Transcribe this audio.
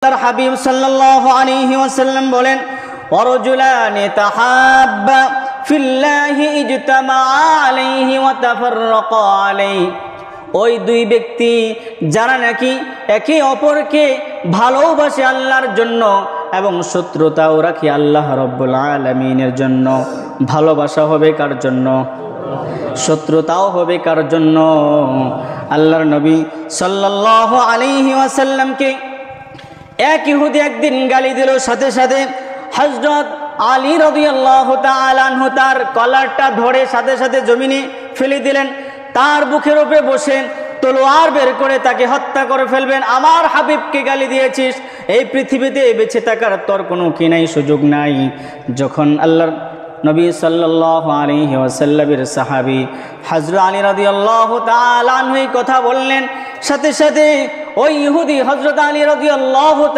আল্লাহর হাবিব সাল্লাল্লাহু আলাইহি ওয়াসাল্লাম বলেন, ওয়ারজুলানি তাহাব্বা ফিল্লাহি ইজতামা আলাইহি ওয়া তাফাররাকা আলাইহি। ওই দুই ব্যক্তি যারা নাকি একে অপরকে ভালোবাসে আল্লাহর জন্য এবং শত্রুতাও রাখে আল্লাহ রাব্বুল আলামিনের জন্য। ভালোবাসা হবে কার জন্য? শত্রুতাও হবে কার জন্য? আল্লাহর নবী সাল্লাল্লাহু আলাইহি ওয়াসাল্লামকে এক ইহুদি একদিন গালি দিল, সাথে সাথে হযরত আলী রাদিয়াল্লাহু তাআলা আনহু তার কলারটা ধরে সাথে সাথে জমিনে ফেলে দিলেন। তার বুকের উপরে বসে তলোয়ার বের করে তাকে হত্যা করে ফেলবেন। আমার হাবিবকে গালি দিয়েছিস, এই পৃথিবীতে বেঁচে থাকার তোর কোনো কি নাই, সুযোগ নাই। যখন আল্লাহর নবী সাল্লাল্লাহু আলাইহি ওয়াসাল্লামের সাহাবী হযরত আলী রাদিয়াল্লাহু তাআলা আনহু এই কথা বললেন, সাথে সাথে ওই ইহুদি হযরত আলী রাদিয়াল্লাহু